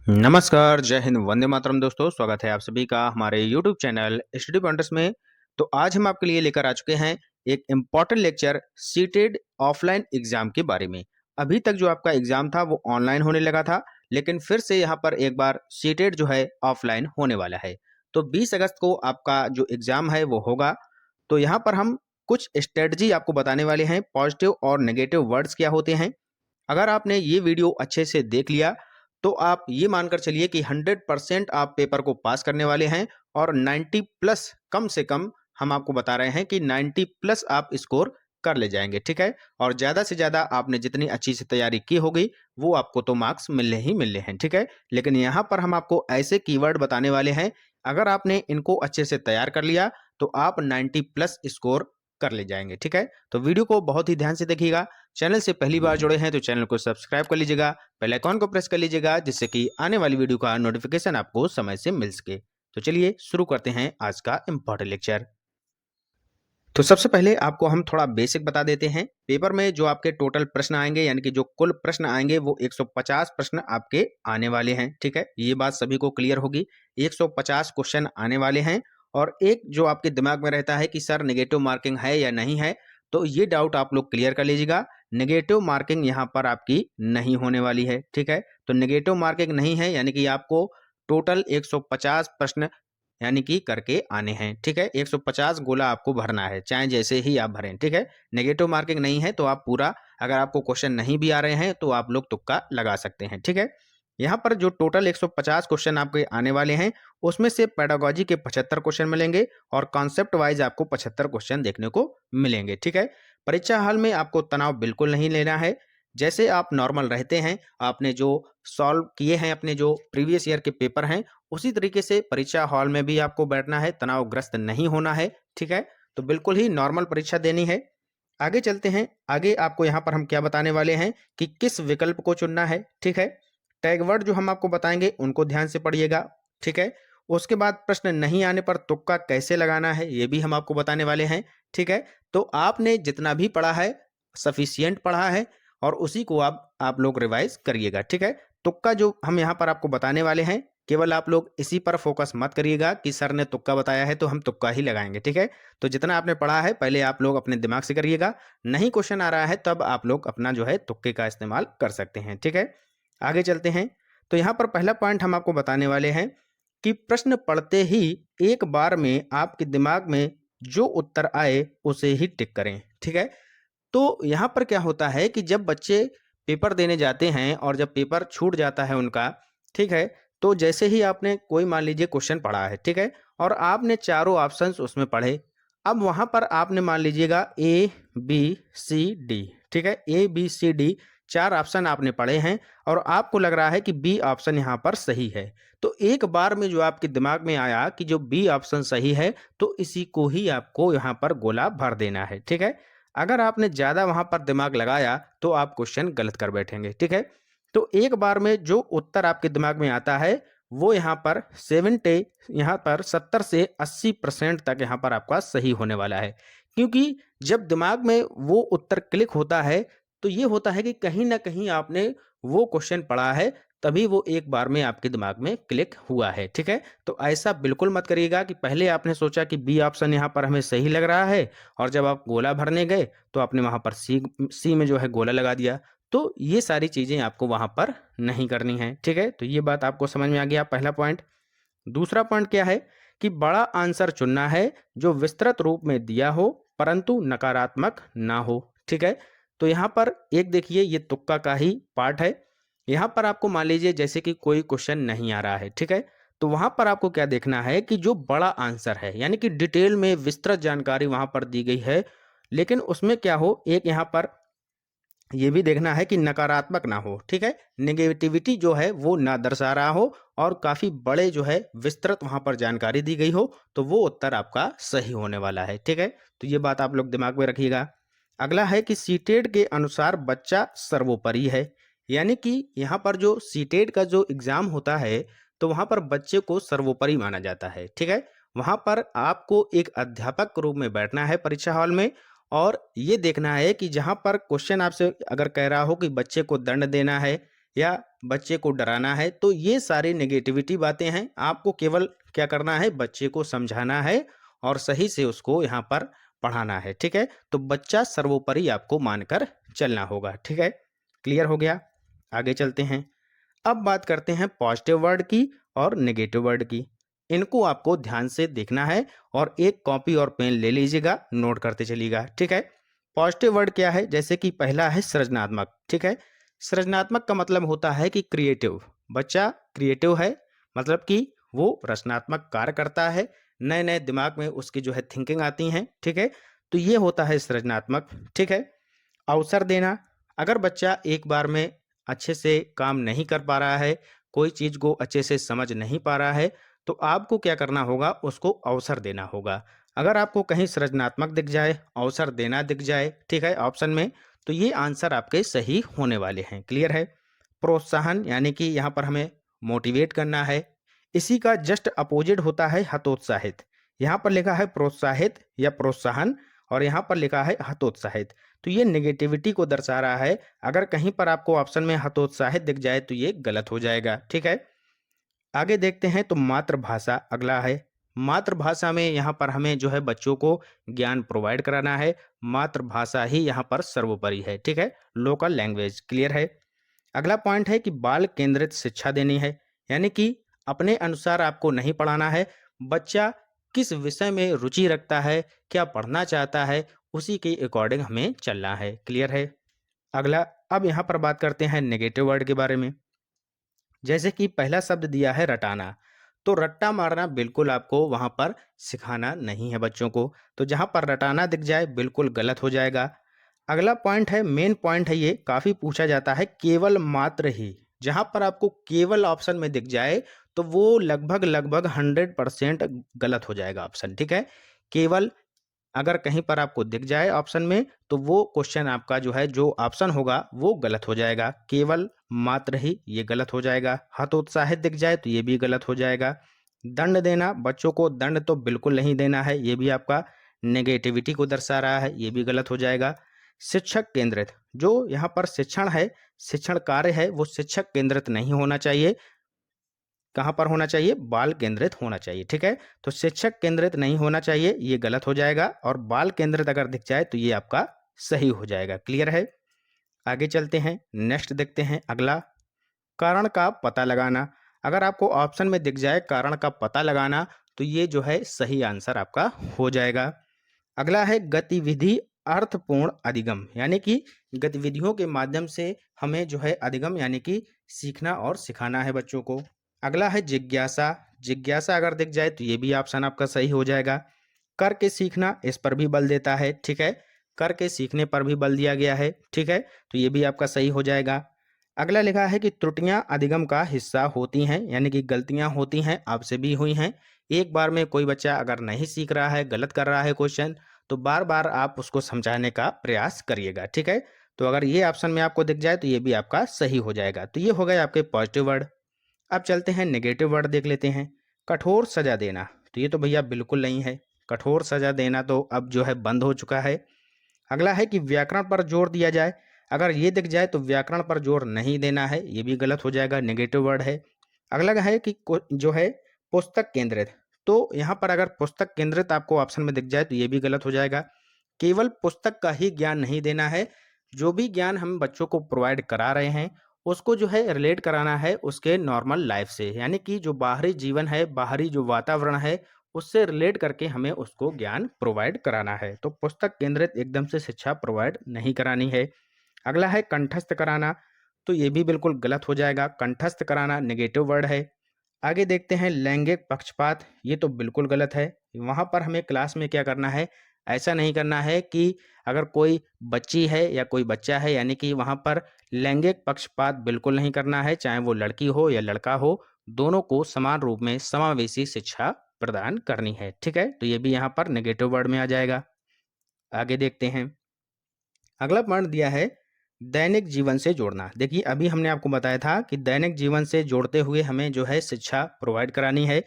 नमस्कार, जय हिंद, वंदे मातरम दोस्तों। स्वागत है आप सभी का हमारे यूट्यूब चैनल स्टडी पॉइंटर्स में। तो आज हम आपके लिए लेकर आ चुके हैं एक important lecture seated offline exam के बारे में। अभी तक जो आपका एग्जाम था वो ऑनलाइन होने लगा था, लेकिन फिर से यहाँ पर एक बार सीटेड जो है ऑफलाइन होने वाला है। तो 20 अगस्त को आपका जो एग्जाम है वो होगा। तो यहाँ पर हम कुछ स्ट्रेटजी आपको बताने वाले हैं, पॉजिटिव और नेगेटिव वर्ड्स क्या होते हैं। अगर आपने ये वीडियो अच्छे से देख लिया तो आप ये मानकर चलिए कि 100% आप पेपर को पास करने वाले हैं और 90 प्लस, कम से कम हम आपको बता रहे हैं कि 90 प्लस आप स्कोर कर ले जाएंगे, ठीक है। और ज़्यादा से ज़्यादा आपने जितनी अच्छी से तैयारी की होगी वो आपको तो मार्क्स मिलने ही मिलने हैं, ठीक है। लेकिन यहाँ पर हम आपको ऐसे कीवर्ड बताने वाले हैं, अगर आपने इनको अच्छे से तैयार कर लिया तो आप 90 प्लस स्कोर कर ले जाएंगे, ठीक है। तो वीडियो को बहुत ही ध्यान से देखिएगा। चैनल से पहली बार जुड़े हैं तो चैनल को सब्सक्राइब कर लीजिएगा, बेल आइकॉन को प्रेस कर लीजिएगा, जिससे कि आने वाली वीडियो का नोटिफिकेशन आपको समय से मिल सके। तो चलिए शुरू करते हैं आज का इम्पोर्टेंट लेक्चर। तो सबसे पहले आपको हम थोड़ा बेसिक बता देते हैं। पेपर में जो आपके टोटल प्रश्न आएंगे, यानी कि जो कुल प्रश्न आएंगे, वो 150 प्रश्न आपके आने वाले हैं, ठीक है। ये बात सभी को क्लियर होगी। 150 क्वेश्चन आने वाले हैं। और एक जो आपके दिमाग में रहता है कि सर नेगेटिव मार्किंग है या नहीं है, तो ये डाउट आप लोग क्लियर कर लीजिएगा। नेगेटिव मार्किंग यहाँ पर आपकी नहीं होने वाली है, ठीक है। तो नेगेटिव मार्किंग नहीं है, यानी कि आपको टोटल 150 प्रश्न यानी कि करके आने हैं, ठीक है। 150 गोला आपको भरना है, चाहे जैसे ही आप भरें, ठीक है। नेगेटिव मार्किंग नहीं है तो आप पूरा, अगर आपको क्वेश्चन नहीं भी आ रहे हैं तो आप लोग तुक्का लगा सकते हैं, ठीक है। यहाँ पर जो टोटल 150 क्वेश्चन आपके आने वाले हैं, उसमें से पेडागोजी के 75 क्वेश्चन मिलेंगे और कॉन्सेप्ट वाइज आपको 75 क्वेश्चन देखने को मिलेंगे, ठीक है। परीक्षा हॉल में आपको तनाव बिल्कुल नहीं लेना है। जैसे आप नॉर्मल रहते हैं, आपने जो सॉल्व किए हैं, अपने जो प्रीवियस ईयर के पेपर हैं, उसी तरीके से परीक्षा हॉल में भी आपको बैठना है, तनावग्रस्त नहीं होना है, ठीक है। तो बिल्कुल ही नॉर्मल परीक्षा देनी है। आगे चलते हैं। आगे आपको यहाँ पर हम क्या बताने वाले हैं कि किस विकल्प को चुनना है, ठीक है। टैग वर्ड जो हम आपको बताएंगे उनको ध्यान से पढ़िएगा, ठीक है। उसके बाद प्रश्न नहीं आने पर तुक्का कैसे लगाना है ये भी हम आपको बताने वाले हैं, ठीक है। तो आपने जितना भी पढ़ा है सफिशियंट पढ़ा है और उसी को आप लोग रिवाइज करिएगा, ठीक है। तुक्का जो हम यहाँ पर आपको बताने वाले हैं, केवल आप लोग इसी पर फोकस मत करिएगा कि सर ने तुक्का बताया है तो हम तुक्का ही लगाएंगे, ठीक है। तो जितना आपने पढ़ा है पहले आप लोग अपने दिमाग से करिएगा। नहीं क्वेश्चन आ रहा है तब आप लोग अपना जो है तुक्के का इस्तेमाल कर सकते हैं, ठीक है। आगे चलते हैं। तो यहाँ पर पहला पॉइंट हम आपको बताने वाले हैं कि प्रश्न पढ़ते ही एक बार में आपके दिमाग में जो उत्तर आए उसे ही टिक करें, ठीक है। तो यहाँ पर क्या होता है कि जब बच्चे पेपर देने जाते हैं और जब पेपर छूट जाता है उनका, ठीक है, तो जैसे ही आपने कोई मान लीजिए क्वेश्चन पढ़ा है, ठीक है, और आपने चारों ऑप्शंस उसमें पढ़े। अब वहाँ पर आपने मान लीजिएगा ए बी सी डी, ठीक है, A B C D 4 option आपने पढ़े हैं और आपको लग रहा है कि बी ऑप्शन यहाँ पर सही है। तो एक बार में जो आपके दिमाग में आया कि जो बी ऑप्शन सही है, तो इसी को ही आपको यहाँ पर गोला भर देना है, ठीक है। अगर आपने ज़्यादा वहाँ पर दिमाग लगाया तो आप क्वेश्चन गलत कर बैठेंगे, ठीक है। तो एक बार में जो उत्तर आपके दिमाग में आता है वो यहाँ पर 70 से 80% तक यहाँ पर आपका सही होने वाला है। क्योंकि जब दिमाग में वो उत्तर क्लिक होता है तो ये होता है कि कहीं ना कहीं आपने वो क्वेश्चन पढ़ा है, तभी वो एक बार में आपके दिमाग में क्लिक हुआ है, ठीक है। तो ऐसा बिल्कुल मत करिएगा कि पहले आपने सोचा कि बी ऑप्शन यहाँ पर हमें सही लग रहा है और जब आप गोला भरने गए तो आपने वहाँ पर सी में जो है गोला लगा दिया। तो ये सारी चीज़ें आपको वहाँ पर नहीं करनी है, ठीक है। तो ये बात आपको समझ में आ गया, पहला पॉइंट। दूसरा पॉइंट क्या है कि बड़ा आंसर चुनना है जो विस्तृत रूप में दिया हो परंतु नकारात्मक ना हो, ठीक है। तो यहाँ पर एक देखिए, ये तुक्का का ही पार्ट है। यहाँ पर आपको मान लीजिए जैसे कि कोई क्वेश्चन नहीं आ रहा है, ठीक है, तो वहाँ पर आपको क्या देखना है कि जो बड़ा आंसर है, यानी कि डिटेल में विस्तृत जानकारी वहाँ पर दी गई है, लेकिन उसमें क्या हो, एक यहाँ पर ये भी देखना है कि नकारात्मक ना हो, ठीक है। नेगेटिविटी जो है वो ना दर्शा रहा हो और काफ़ी बड़े जो है विस्तृत वहाँ पर जानकारी दी गई हो, तो वो उत्तर आपका सही होने वाला है, ठीक है। तो ये बात आप लोग दिमाग में रखिएगा। अगला है कि सीटेड के अनुसार बच्चा सर्वोपरि है, यानी कि यहाँ पर जो सीटेड का जो एग्ज़ाम होता है तो वहाँ पर बच्चे को सर्वोपरि माना जाता है, ठीक है। वहाँ पर आपको एक अध्यापक के रूप में बैठना है परीक्षा हॉल में और ये देखना है कि जहाँ पर क्वेश्चन आपसे अगर कह रहा हो कि बच्चे को दंड देना है या बच्चे को डराना है, तो ये सारी नेगेटिविटी बातें हैं। आपको केवल क्या करना है, बच्चे को समझाना है और सही से उसको यहाँ पर पढ़ाना है, ठीक है। तो बच्चा सर्वोपरि आपको मानकर चलना होगा, ठीक है। क्लियर हो गया? आगे चलते हैं। अब बात करते हैं पॉजिटिव वर्ड की और नेगेटिव वर्ड की। इनको आपको ध्यान से देखना है और एक कॉपी और पेन ले लीजिएगा, नोट करते चलिएगा, ठीक है। पॉजिटिव वर्ड क्या है? जैसे कि पहला है सृजनात्मक, ठीक है। सृजनात्मक का मतलब होता है कि क्रिएटिव। बच्चा क्रिएटिव है, मतलब कि वो रचनात्मक कार्य करता है, नए नए दिमाग में उसकी जो है थिंकिंग आती हैं, ठीक है। तो ये होता है सृजनात्मक, ठीक है। अवसर देना, अगर बच्चा एक बार में अच्छे से काम नहीं कर पा रहा है, कोई चीज़ को अच्छे से समझ नहीं पा रहा है, तो आपको क्या करना होगा, उसको अवसर देना होगा। अगर आपको कहीं सृजनात्मक दिख जाए, अवसर देना दिख जाए, ठीक है, ऑप्शन में, तो ये आंसर आपके सही होने वाले हैं। क्लियर है? प्रोत्साहन, यानी कि यहाँ पर हमें मोटिवेट करना है। इसी का जस्ट अपोजिट होता है हतोत्साहित। यहाँ पर लिखा है प्रोत्साहित या प्रोत्साहन और यहाँ पर लिखा है हतोत्साहित। तो ये नेगेटिविटी को दर्शा रहा है। अगर कहीं पर आपको ऑप्शन में हतोत्साहित दिख जाए तो ये गलत हो जाएगा, ठीक है। आगे देखते हैं, तो मातृभाषा अगला है। मातृभाषा में यहाँ पर हमें जो है बच्चों को ज्ञान प्रोवाइड कराना है। मातृभाषा ही यहाँ पर सर्वोपरि है, ठीक है, लोकल लैंग्वेज। क्लियर है? अगला पॉइंट है कि बाल केंद्रित शिक्षा देनी है, यानी कि अपने अनुसार आपको नहीं पढ़ाना है। बच्चा किस विषय में रुचि रखता है, क्या पढ़ना चाहता है, उसी के अकॉर्डिंग हमें चलना है। क्लियर है? अगला, अब यहाँ पर बात करते हैं नेगेटिव वर्ड के बारे में। जैसे कि पहला शब्द दिया है रटाना, तो रट्टा मारना बिल्कुल आपको वहाँ पर सिखाना नहीं है बच्चों को। तो जहाँ पर रटाना दिख जाए बिल्कुल गलत हो जाएगा। अगला पॉइंट है, मेन पॉइंट है, ये काफ़ी पूछा जाता है, केवल मात्र ही। जहाँ पर आपको केवल ऑप्शन में दिख जाए तो वो लगभग लगभग 100% गलत हो जाएगा ऑप्शन, ठीक है। केवल अगर कहीं पर आपको दिख जाए ऑप्शन में तो वो क्वेश्चन आपका जो है, जो ऑप्शन होगा वो गलत हो जाएगा। केवल मात्र ही, ये गलत हो जाएगा। हतोत्साहित दिख जाए तो ये भी गलत हो जाएगा। दंड देना, बच्चों को दंड तो बिल्कुल नहीं देना है, ये भी आपका नेगेटिविटी को दर्शा रहा है, ये भी गलत हो जाएगा। शिक्षक केंद्रित, जो यहाँ पर शिक्षण है, शिक्षण कार्य है, वो शिक्षक केंद्रित नहीं होना चाहिए। कहाँ पर होना चाहिए? बाल केंद्रित होना चाहिए, ठीक है। तो शिक्षक केंद्रित नहीं होना चाहिए, ये गलत हो जाएगा। और बाल केंद्रित अगर दिख जाए तो ये आपका सही हो जाएगा। क्लियर है? आगे चलते हैं, नेक्स्ट देखते हैं अगला, कारण का पता लगाना। अगर आपको ऑप्शन में दिख जाए कारण का पता लगाना तो ये जो है सही आंसर आपका हो जाएगा। अगला है गतिविधि अर्थपूर्ण अधिगम, यानी कि गतिविधियों के माध्यम से हमें जो है अधिगम यानी कि सीखना और सिखाना है बच्चों को। अगला है जिज्ञासा। जिज्ञासा अगर दिख जाए तो ये भी ऑप्शन आपका सही हो जाएगा। करके सीखना, इस पर भी बल देता है, ठीक है, करके सीखने पर भी बल दिया गया है, ठीक है, तो ये भी आपका सही हो जाएगा। अगला लिखा है कि त्रुटियां अधिगम का हिस्सा होती हैं, यानी कि गलतियां होती हैं, आपसे भी हुई हैं। एक बार में कोई बच्चा अगर नहीं सीख रहा है, गलत कर रहा है क्वेश्चन, तो बार बार आप उसको समझाने का प्रयास करिएगा, ठीक है। तो अगर ये ऑप्शन में आपको दिख जाए तो ये भी आपका सही हो जाएगा। तो ये हो गए आपके पॉजिटिव वर्ड। अब चलते हैं नेगेटिव वर्ड देख लेते हैं। कठोर सजा देना, तो ये तो भैया बिल्कुल नहीं है। कठोर सजा देना तो अब जो है बंद हो चुका है। अगला है कि व्याकरण पर जोर दिया जाए। अगर ये दिख जाए तो व्याकरण पर जोर नहीं देना है, ये भी गलत हो जाएगा, नेगेटिव वर्ड है। अगला है कि जो है पुस्तक केंद्रित, तो यहाँ पर अगर पुस्तक केंद्रित आपको ऑप्शन में दिख जाए तो ये भी गलत हो जाएगा। केवल पुस्तक का ही ज्ञान नहीं देना है, जो भी ज्ञान हम बच्चों को प्रोवाइड करा रहे हैं उसको जो है रिलेट कराना है उसके नॉर्मल लाइफ से, यानी कि जो बाहरी जीवन है, बाहरी जो वातावरण है, उससे रिलेट करके हमें उसको ज्ञान प्रोवाइड कराना है। तो पुस्तक केंद्रित एकदम से शिक्षा प्रोवाइड नहीं करानी है। अगला है कंठस्थ कराना, तो ये भी बिल्कुल गलत हो जाएगा। कंठस्थ कराना नेगेटिव वर्ड है। आगे देखते हैं लैंगिक पक्षपात, ये तो बिल्कुल गलत है। वहाँ पर हमें क्लास में क्या करना है, ऐसा नहीं करना है कि अगर कोई बच्ची है या कोई बच्चा है, यानी कि वहाँ पर लैंगिक पक्षपात बिल्कुल नहीं करना है, चाहे वो लड़की हो या लड़का हो, दोनों को समान रूप में समावेशी शिक्षा प्रदान करनी है, ठीक है। तो ये भी यहाँ पर नेगेटिव वर्ड में आ जाएगा। आगे देखते हैं, अगला पॉइंट दिया है दैनिक जीवन से जोड़ना। देखिए अभी हमने आपको बताया था कि दैनिक जीवन से जोड़ते हुए हमें जो है शिक्षा प्रोवाइड करानी है।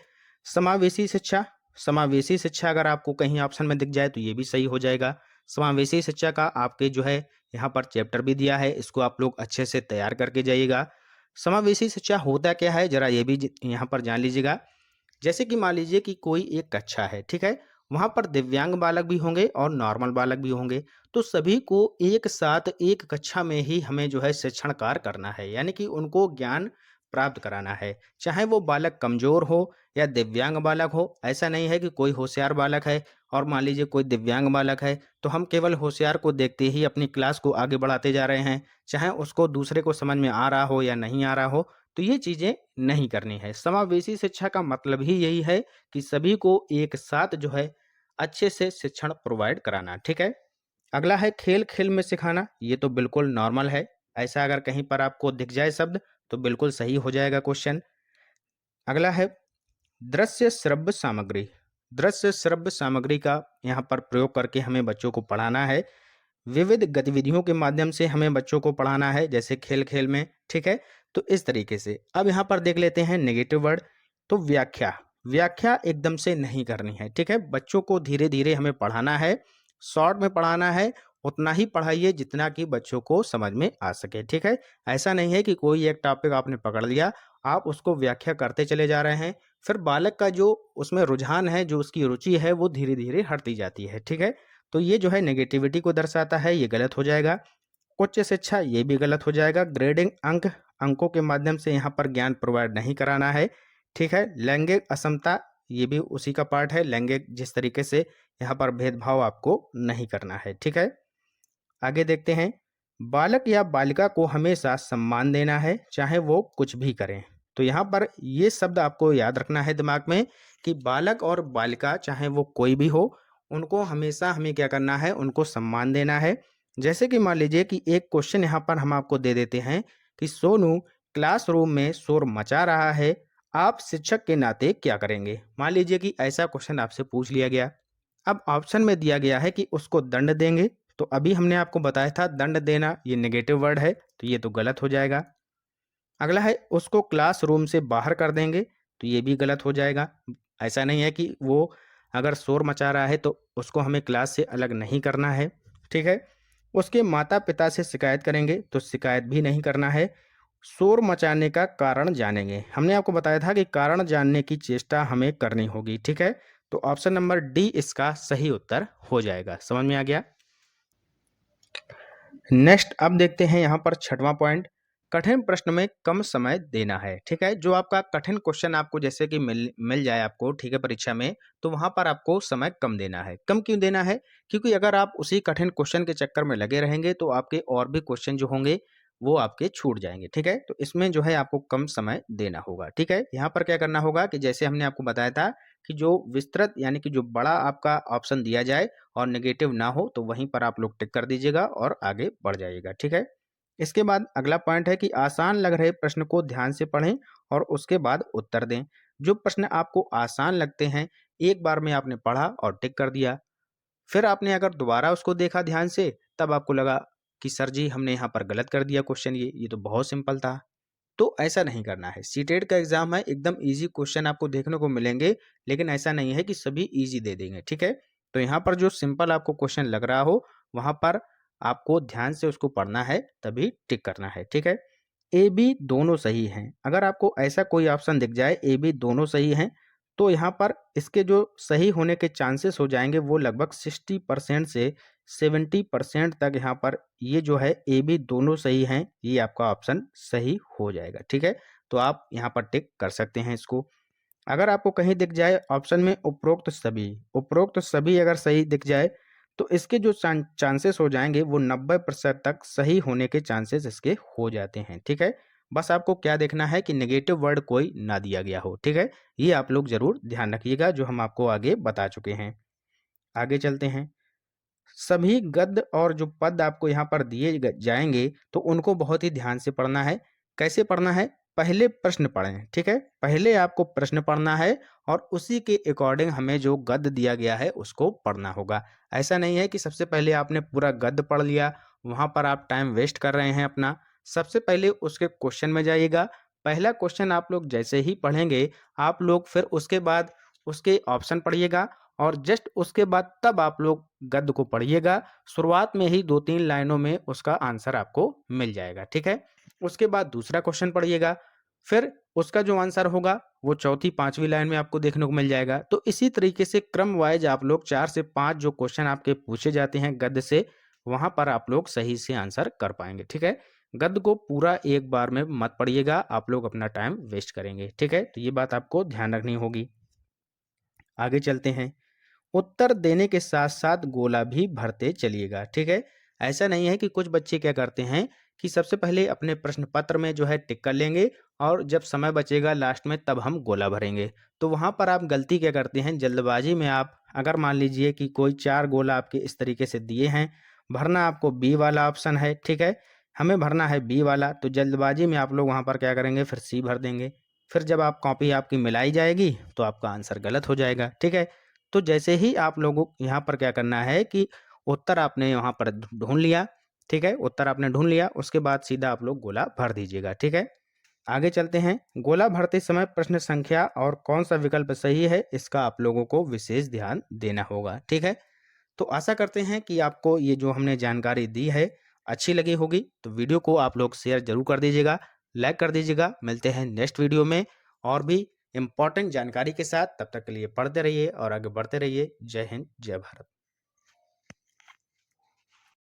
समावेशी शिक्षा, समावेशी शिक्षा अगर आपको कहीं ऑप्शन में दिख जाए तो ये भी सही हो जाएगा। समावेशी शिक्षा का आपके जो है यहाँ पर चैप्टर भी दिया है, इसको आप लोग अच्छे से तैयार करके जाइएगा। समावेशी शिक्षा होता क्या है, जरा ये भी यहाँ पर जान लीजिएगा। जैसे कि मान लीजिए कि कोई एक कक्षा है, ठीक है? वहाँ पर दिव्यांग बालक भी होंगे और नॉर्मल बालक भी होंगे। तो सभी को एक साथ एक कक्षा में ही हमें जो है शिक्षण कार्य करना है, यानी कि उनको ज्ञान प्राप्त कराना है। चाहे वो बालक कमज़ोर हो या दिव्यांग बालक हो, ऐसा नहीं है कि कोई होशियार बालक है और मान लीजिए कोई दिव्यांग बालक है, तो हम केवल होशियार को देखते ही अपनी क्लास को आगे बढ़ाते जा रहे हैं। चाहे उसको दूसरे को समझ में आ रहा हो या नहीं आ रहा हो, तो ये चीज़ें नहीं करनी है। समावेशी शिक्षा का मतलब ही यही है कि सभी को एक साथ जो है अच्छे से शिक्षण प्रोवाइड कराना, ठीक है? अगला है खेल-खेल में सिखाना, ये तो बिल्कुल नॉर्मल है। ऐसा अगर कहीं पर आपको दिख जाए शब्द, तो बिल्कुल सही हो जाएगा क्वेश्चन। अगला है दृश्य श्रव्य सामग्री। दृश्य श्रव्य सामग्री का यहाँ पर प्रयोग करके हमें बच्चों को पढ़ाना है। विविध गतिविधियों के माध्यम से हमें बच्चों को पढ़ाना है, जैसे खेल-खेल में, ठीक है? तो इस तरीके से। अब यहाँ पर देख लेते हैं नेगेटिव वर्ड, तो व्याख्या। व्याख्या एकदम से नहीं करनी है, ठीक है? बच्चों को धीरे-धीरे हमें पढ़ाना है, शॉर्ट में पढ़ाना है, उतना ही पढ़ाइए जितना कि बच्चों को समझ में आ सके, ठीक है? ऐसा नहीं है कि कोई एक टॉपिक आपने पकड़ लिया, आप उसको व्याख्या करते चले जा रहे हैं, फिर बालक का जो उसमें रुझान है, जो उसकी रुचि है, वो धीरे-धीरे हटती जाती है, ठीक है? तो ये जो है नेगेटिविटी को दर्शाता है, ये गलत हो जाएगा। उच्च शिक्षा, ये भी गलत हो जाएगा। ग्रेडिंग अंकों के माध्यम से यहाँ पर ज्ञान प्रोवाइड नहीं कराना है, ठीक है? लैंगिक असमता, ये भी उसी का पार्ट है। लैंगिक जिस तरीके से यहाँ पर भेदभाव आपको नहीं करना है, ठीक है? आगे देखते हैं, बालक या बालिका को हमेशा सम्मान देना है, चाहे वो कुछ भी करें। तो यहाँ पर ये शब्द आपको याद रखना है दिमाग में कि बालक और बालिका चाहे वो कोई भी हो, उनको हमेशा हमें क्या करना है, उनको सम्मान देना है। जैसे कि मान लीजिए कि एक क्वेश्चन यहाँ पर हम आपको दे देते हैं कि सोनू क्लासरूम में शोर मचा रहा है, आप शिक्षक के नाते क्या करेंगे? मान लीजिए कि ऐसा क्वेश्चन आपसे पूछ लिया गया। अब ऑप्शन में दिया गया है कि उसको दंड देंगे, तो अभी हमने आपको बताया था दंड देना ये नेगेटिव वर्ड है, तो ये तो गलत हो जाएगा। अगला है उसको क्लासरूम से बाहर कर देंगे, तो ये भी गलत हो जाएगा। ऐसा नहीं है कि वो अगर शोर मचा रहा है तो उसको हमें क्लास से अलग नहीं करना है, ठीक है? उसके माता-पिता से शिकायत करेंगे, तो शिकायत भी नहीं करना है। शोर मचाने का कारण जानेंगे, हमने आपको बताया था कि कारण जानने की चेष्टा हमें करनी होगी, ठीक है? तो ऑप्शन नंबर डी इसका सही उत्तर हो जाएगा। समझ में आ गया? नेक्स्ट अब देखते हैं यहाँ पर छठवां पॉइंट, कठिन प्रश्न में कम समय देना है, ठीक है? जो आपका कठिन क्वेश्चन आपको जैसे कि मिल जाए आपको, ठीक है, परीक्षा में, तो वहाँ पर आपको समय कम देना है। कम क्यों देना है? क्योंकि अगर आप उसी कठिन क्वेश्चन के चक्कर में लगे रहेंगे तो आपके और भी क्वेश्चन जो होंगे वो आपके छूट जाएंगे, ठीक है? तो इसमें जो है आपको कम समय देना होगा, ठीक है? यहाँ पर क्या करना होगा कि जैसे हमने आपको बताया था कि जो विस्तृत यानी कि जो बड़ा आपका ऑप्शन दिया जाए और नेगेटिव ना हो, तो वहीं पर आप लोग टिक कर दीजिएगा और आगे बढ़ जाइएगा, ठीक है? इसके बाद अगला पॉइंट है कि आसान लग रहे प्रश्न को ध्यान से पढ़ें और उसके बाद उत्तर दें। जो प्रश्न आपको आसान लगते हैं, एक बार में आपने पढ़ा और टिक कर दिया, फिर आपने अगर दोबारा उसको देखा ध्यान से, तब आपको लगा कि सर जी हमने यहाँ पर गलत कर दिया क्वेश्चन, ये तो बहुत सिंपल था। तो ऐसा नहीं करना है। सीटेट का एग्जाम है, एकदम ईजी क्वेश्चन आपको देखने को मिलेंगे, लेकिन ऐसा नहीं है कि सभी ईजी दे देंगे, ठीक है? तो यहाँ पर जो सिंपल आपको क्वेश्चन लग रहा हो, वहाँ पर आपको ध्यान से उसको पढ़ना है, तभी टिक करना है, ठीक है? ए बी दोनों सही हैं। अगर आपको ऐसा कोई ऑप्शन दिख जाए ए बी दोनों सही हैं, तो यहाँ पर इसके जो सही होने के चांसेस हो जाएंगे वो लगभग 60% से 70% तक यहाँ पर ये जो है ए बी दोनों सही हैं, ये आपका ऑप्शन सही हो जाएगा, ठीक है? तो आप यहाँ पर टिक कर सकते हैं इसको। अगर आपको कहीं दिख जाए ऑप्शन में उपरोक्त सभी अगर सही दिख जाए, तो इसके जो चांसेस हो जाएंगे वो 90% तक सही होने के चांसेस इसके हो जाते हैं, ठीक है? बस आपको क्या देखना है कि नेगेटिव वर्ड कोई ना दिया गया हो, ठीक है? ये आप लोग जरूर ध्यान रखिएगा, जो हम आपको आगे बता चुके हैं। आगे चलते हैं। सभी गद्य और जो पद आपको यहाँ पर दिए जाएंगे, तो उनको बहुत ही ध्यान से पढ़ना है। कैसे पढ़ना है? पहले प्रश्न पढ़ें, ठीक है? पहले आपको प्रश्न पढ़ना है और उसी के अकॉर्डिंग हमें जो गद्य दिया गया है उसको पढ़ना होगा। ऐसा नहीं है कि सबसे पहले आपने पूरा गद्य पढ़ लिया, वहाँ पर आप टाइम वेस्ट कर रहे हैं अपना। सबसे पहले उसके क्वेश्चन में जाइएगा। पहला क्वेश्चन आप लोग जैसे ही पढ़ेंगे, आप लोग फिर उसके बाद उसके ऑप्शन पढ़िएगा और जस्ट उसके बाद तब आप लोग गद्य को पढ़िएगा। शुरुआत में ही 2-3 लाइनों में उसका आंसर आपको मिल जाएगा, ठीक है? उसके बाद दूसरा क्वेश्चन पढ़िएगा, फिर उसका जो आंसर होगा वो चौथी 5वीं लाइन में आपको देखने को मिल जाएगा। तो इसी तरीके से क्रम वाइज आप लोग 4 से 5 जो क्वेश्चन आपके पूछे जाते हैं गद्य से, वहाँ पर आप लोग सही से आंसर कर पाएँगे, ठीक है? गद्य को पूरा एक बार में मत पढ़िएगा, आप लोग अपना टाइम वेस्ट करेंगे, ठीक है? तो ये बात आपको ध्यान रखनी होगी। आगे चलते हैं। उत्तर देने के साथ-साथ गोला भी भरते चलिएगा, ठीक है? ऐसा नहीं है कि कुछ बच्चे क्या करते हैं कि सबसे पहले अपने प्रश्न पत्र में जो है टिक कर लेंगे और जब समय बचेगा लास्ट में तब हम गोला भरेंगे। तो वहाँ पर आप गलती क्या करते हैं, जल्दबाजी में आप अगर मान लीजिए कि कोई 4 गोला आपके इस तरीके से दिए हैं, भरना आपको बी वाला ऑप्शन है, ठीक है? हमें भरना है बी वाला, तो जल्दबाजी में आप लोग वहाँ पर क्या करेंगे, फिर सी भर देंगे। फिर जब आप कॉपी आपकी मिलाई जाएगी, तो आपका आंसर गलत हो जाएगा, ठीक है? तो जैसे ही आप लोगों को यहाँ पर क्या करना है कि उत्तर आपने यहाँ पर ढूंढ लिया, ठीक है? उत्तर आपने ढूंढ लिया, उसके बाद सीधा आप लोग गोला भर दीजिएगा, ठीक है? आगे चलते हैं। गोला भरते समय प्रश्न संख्या और कौन सा विकल्प सही है, इसका आप लोगों को विशेष ध्यान देना होगा, ठीक है? तो आशा करते हैं कि आपको ये जो हमने जानकारी दी है अच्छी लगी होगी। तो वीडियो को आप लोग शेयर जरूर कर दीजिएगा, लाइक कर दीजिएगा। मिलते हैं नेक्स्ट वीडियो में और भी इम्पोर्टेंट जानकारी के साथ। तब तक के लिए पढ़ते रहिए और आगे बढ़ते रहिए। जय हिंद, जय भारत।